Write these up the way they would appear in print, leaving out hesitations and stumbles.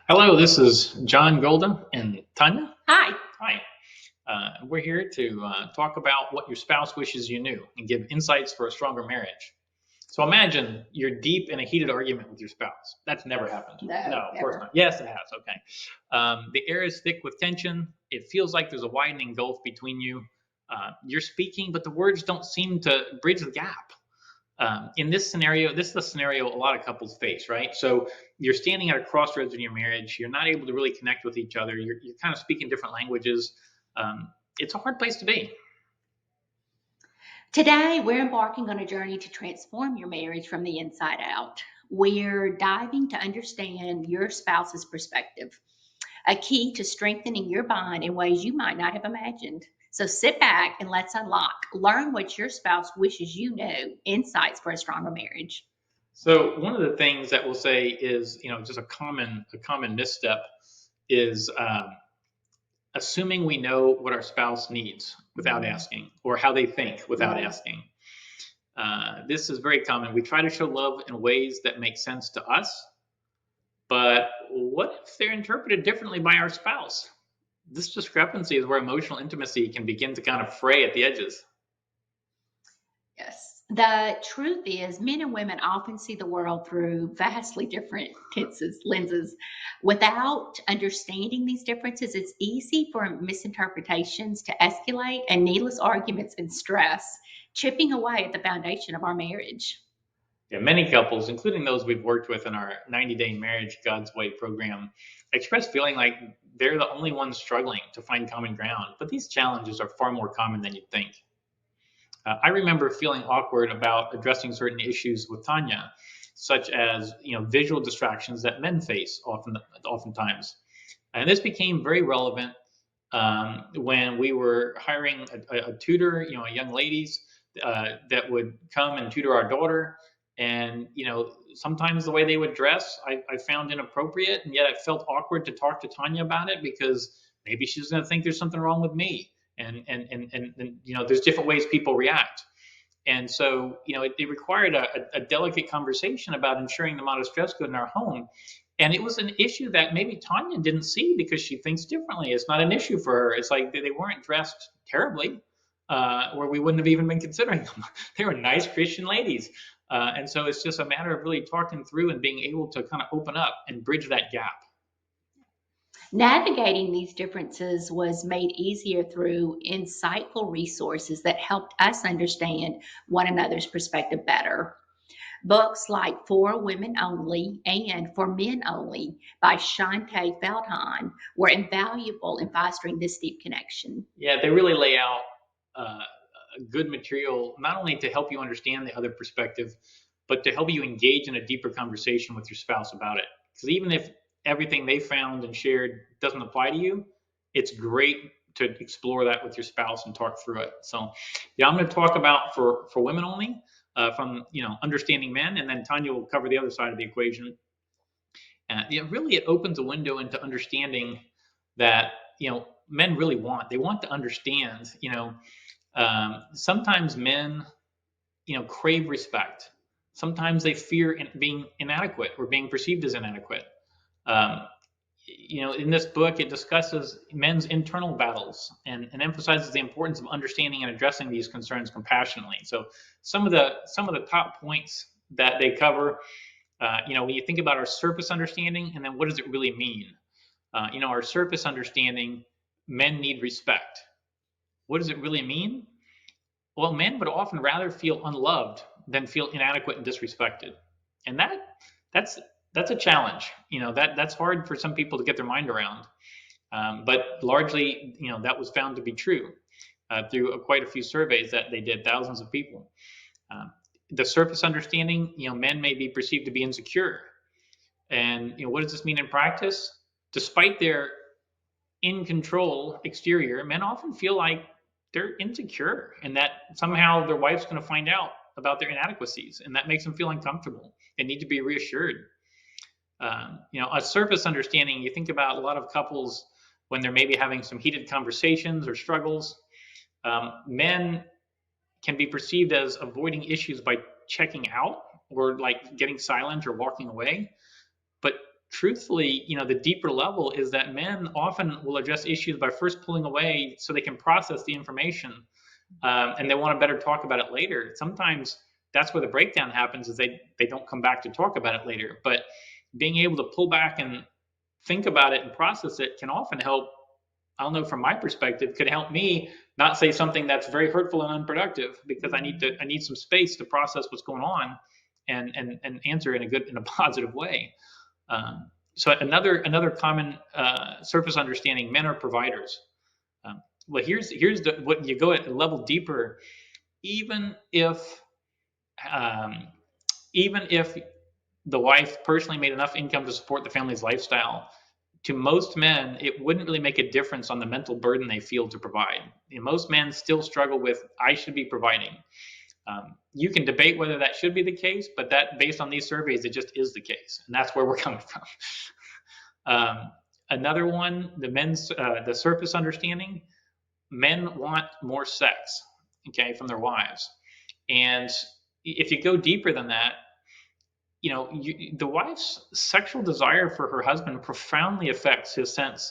Hello, this is John Golden and Tanya. Hi. Hi. We're here to talk about what your spouse wishes you knew and give insights for a stronger marriage. So imagine you're deep in a heated argument with your spouse. That's never happened. No, No, of course never. not. Yes, it has. Okay. The air is thick with tension. It feels like there's a widening gulf between you. You're speaking, but the words don't seem to bridge the gap. In this scenario, this is the scenario a lot of couples face, right? So you're standing at a crossroads in your marriage. You're not able to really connect with each other. You're kind of speaking different languages. It's a hard place to be. Today, we're embarking on a journey to transform your marriage from the inside out. We're diving to understand your spouse's perspective, a key to strengthening your bond in ways you might not have imagined. So sit back and let's unlock. Learn what your spouse wishes you knew, insights for a stronger marriage. So one of the things that we'll say is, just a common misstep is assuming we know what our spouse needs without asking, or how they think without Right. asking. This is very common. We try to show love in ways that make sense to us, but what if they're interpreted differently by our spouse? This discrepancy is where emotional intimacy can begin to kind of fray at the edges. Yes. The truth is, men and women often see the world through vastly different lenses. Without understanding these differences, it's easy for misinterpretations to escalate and needless arguments and stress, chipping away at the foundation of our marriage. Yeah, many couples, including those we've worked with in our 90-day marriage God's Way program, express feeling like they're the only ones struggling to find common ground. But these challenges are far more common than you'd think. I remember feeling awkward about addressing certain issues with Tanya, such as visual distractions that men face oftentimes. And this became very relevant when we were hiring a tutor, young ladies that would come and tutor our daughter. And sometimes the way they would dress, I found inappropriate, and yet I felt awkward to talk to Tanya about it because maybe she's going to think there's something wrong with me. And there's different ways people react. And so, it required a delicate conversation about ensuring the modest dress code in our home. And it was an issue that maybe Tanya didn't see because she thinks differently. It's not an issue for her. It's like they weren't dressed terribly, or we wouldn't have even been considering them. They were nice Christian ladies. And so it's just a matter of really talking through and being able to kind of open up and bridge that gap. Navigating these differences was made easier through insightful resources that helped us understand one another's perspective better. Books like For Women Only and For Men Only by Shaunti Feldhahn were invaluable in fostering this deep connection. Yeah, they really lay out uh, good material, not only to help you understand the other perspective, but to help you engage in a deeper conversation with your spouse about it. Because even if everything they found and shared doesn't apply to you, it's great to explore that with your spouse and talk through it. So, yeah, I'm going to talk about for women only, from understanding men, and then Tanya will cover the other side of the equation. Yeah, really, it opens a window into understanding that men really want to understand. Sometimes men crave respect. Sometimes they fear being inadequate or being perceived as inadequate. Um, in this book, it discusses men's internal battles and emphasizes the importance of understanding and addressing these concerns compassionately. So some of the top points that they cover, when you think about our surface understanding, and then what does it really mean? Our surface understanding, men need respect. What does it really mean? Well, men would often rather feel unloved than feel inadequate and disrespected, and that's that's a challenge. That's hard for some people to get their mind around. But largely, that was found to be true through quite a few surveys that they did, thousands of people. Um, the surface understanding, men may be perceived to be insecure, and what does this mean in practice? Despite their in control exterior, men often feel like they're insecure and that somehow their wife's going to find out about their inadequacies, and that makes them feel uncomfortable. They need to be reassured. A surface understanding, you think about a lot of couples when they're maybe having some heated conversations or struggles. Men can be perceived as avoiding issues by checking out or like getting silent or walking away. But truthfully, the deeper level is that men often will address issues by first pulling away so they can process the information, and they want to better talk about it later. Sometimes that's where the breakdown happens, is they don't come back to talk about it later. But being able to pull back and think about it and process it can often help. I don't know, from my perspective, could help me not say something that's very hurtful and unproductive, because I need some space to process what's going on and answer in a positive way. So another common surface understanding: men are providers. Well, here's what you go at a level deeper. Even if even if the wife personally made enough income to support the family's lifestyle, to most men, it wouldn't really make a difference on the mental burden they feel to provide. And most men still struggle with, I should be providing. You can debate whether that should be the case, but that, based on these surveys, it just is the case, and that's where we're coming from. Another one, the surface understanding: men want more sex, okay, from their wives. And if you go deeper than that, the wife's sexual desire for her husband profoundly affects his sense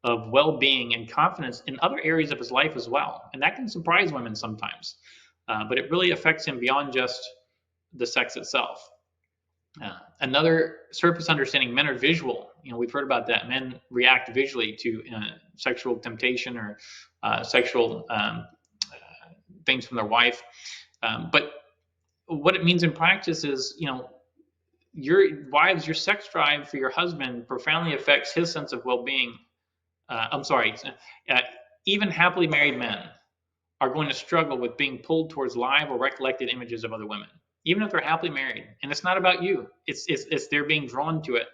of well-being and confidence in other areas of his life as well. And that can surprise women sometimes, but it really affects him beyond just the sex itself. Another surface understanding: men are visual. We've heard about that. Men react visually to sexual temptation or sexual things from their wife. But what it means in practice is, your sex drive for your husband profoundly affects his sense of well-being. Even happily married men are going to struggle with being pulled towards live or recollected images of other women, even if they're happily married. And it's not about you. It's they're being drawn to it.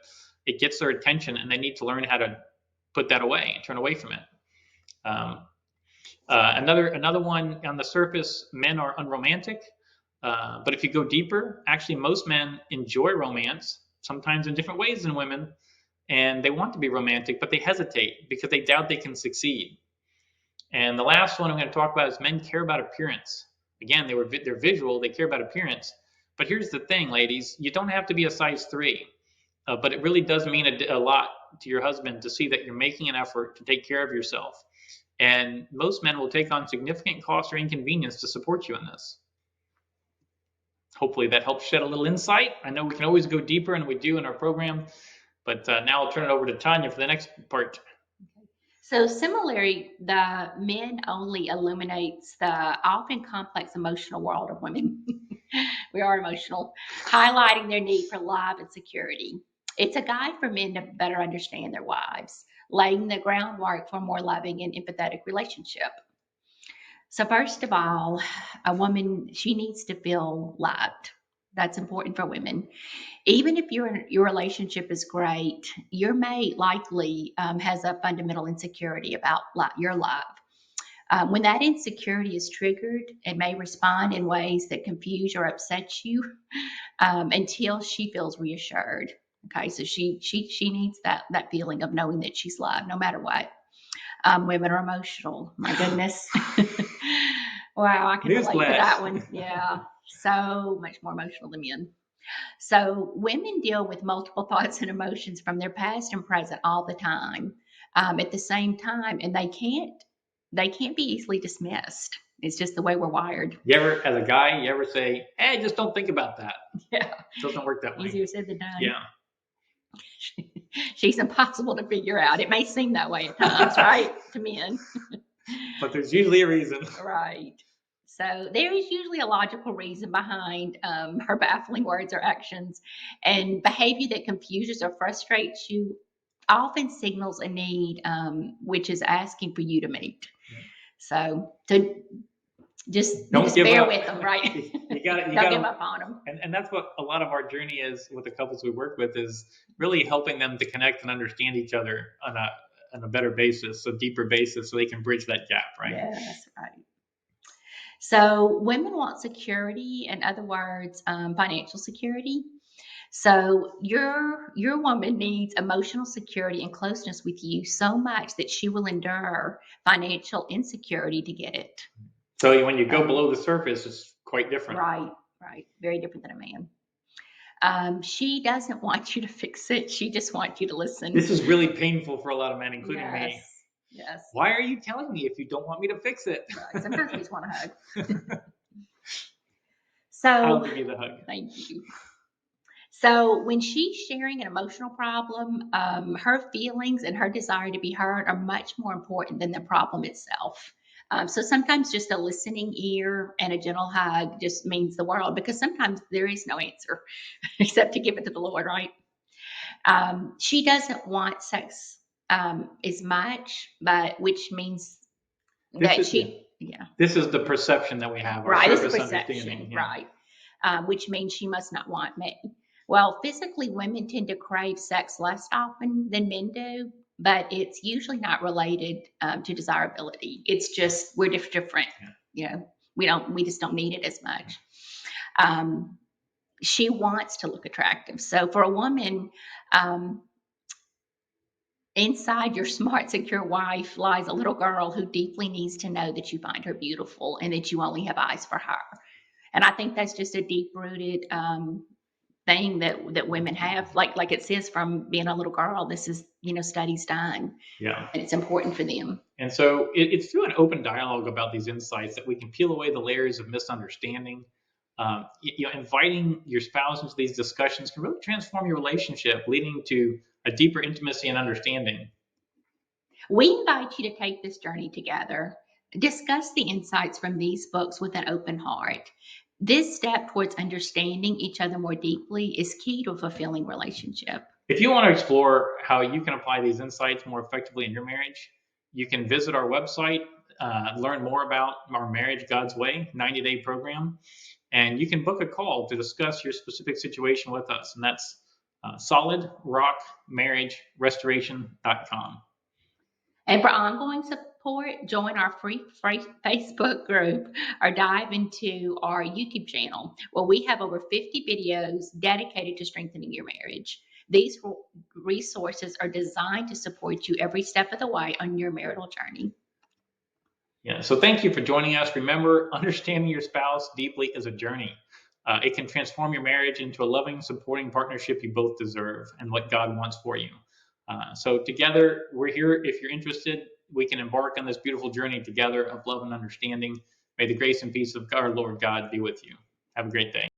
It gets their attention, and they need to learn how to put that away and turn away from it. Another one on the surface: men are unromantic. But if you go deeper, actually most men enjoy romance, sometimes in different ways than women, and they want to be romantic, but they hesitate because they doubt they can succeed. And the last one I'm going to talk about is men care about appearance. Again, they're visual, they care about appearance. But here's the thing, ladies: you don't have to be a size 3, but it really does mean a lot to your husband to see that you're making an effort to take care of yourself. And most men will take on significant cost or inconvenience to support you in this. Hopefully that helps shed a little insight. I know we can always go deeper, and we do in our program, but now I'll turn it over to Tanya for the next part. So similarly, the men only illuminates the often complex emotional world of women. We are emotional, highlighting their need for love and security. It's a guide for men to better understand their wives, laying the groundwork for a more loving and empathetic relationship. So first of all, a woman, she needs to feel loved. That's important for women. Even if your relationship is great, your mate likely has a fundamental insecurity about your love. When that insecurity is triggered, it may respond in ways that confuse or upset you until she feels reassured. Okay, so she needs that feeling of knowing that she's loved, no matter what. Women are emotional. My goodness. Wow, I can relate to that one. Yeah, so much more emotional than men. So women deal with multiple thoughts and emotions from their past and present all the time, at the same time, and they can't be easily dismissed. It's just the way we're wired. As a guy, you ever say, "Hey, just don't think about that"? Yeah, it doesn't work that way. Easier said than done. Yeah. She's impossible to figure out. It may seem that way at times, right, to men. But there's usually a reason. Right. So there is usually a logical reason behind her baffling words or actions, and behavior that confuses or frustrates you often signals a need, which is asking for you to meet. Yeah. So just bear with them, right? You gotta give up on them. And that's what a lot of our journey is with the couples we work with, is really helping them to connect and understand each other on a better basis, a deeper basis, so they can bridge that gap, right? Yeah, that's right. So women want security, in other words, financial security. So your woman needs emotional security and closeness with you so much that she will endure financial insecurity to get it. So when you go below the surface, it's quite different. Right. Very different than a man. She doesn't want you to fix it. She just wants you to listen. This is really painful for a lot of men, including me. Yes. Why are you telling me if you don't want me to fix it? Right. Sometimes we just want a hug. I'll So, give you the hug. thank you. So when she's sharing an emotional problem, her feelings and her desire to be heard are much more important than the problem itself. So sometimes just a listening ear and a gentle hug just means the world, because sometimes there is no answer except to give it to the Lord, right? She doesn't want sex as much, but which means this is the perception that we have, our right, it's a surface perception, understanding. right? Which means she must not want me. Well, physically, women tend to crave sex less often than men do, but it's usually not related to desirability. It's just we're different. You know, we just don't need it as much. She wants to look attractive. So for a woman, inside your smart, secure wife lies a little girl who deeply needs to know that you find her beautiful and that you only have eyes for her. And I think that's just a deep-rooted thing that women have. Like it says, from being a little girl, this is, studies done. Yeah. And it's important for them. And so it's through an open dialogue about these insights that we can peel away the layers of misunderstanding. Inviting your spouse into these discussions can really transform your relationship, leading to a deeper intimacy and understanding. We invite you to take this journey together. Discuss the insights from these books with an open heart. This step towards understanding each other more deeply is key to a fulfilling relationship. If you want to explore how you can apply these insights more effectively in your marriage, you can visit our website, learn more about our Marriage God's Way 90-day program, and you can book a call to discuss your specific situation with us. And that's solidrockmarriagerestoration.com. And for ongoing support, join our free Facebook group or dive into our YouTube channel, where we have over 50 videos dedicated to strengthening your marriage. These resources are designed to support you every step of the way on your marital journey. Yeah, so thank you for joining us. Remember, understanding your spouse deeply is a journey. It can transform your marriage into a loving, supporting partnership you both deserve and what God wants for you. So together, we're here. If you're interested, we can embark on this beautiful journey together of love and understanding. May the grace and peace of our Lord God be with you. Have a great day.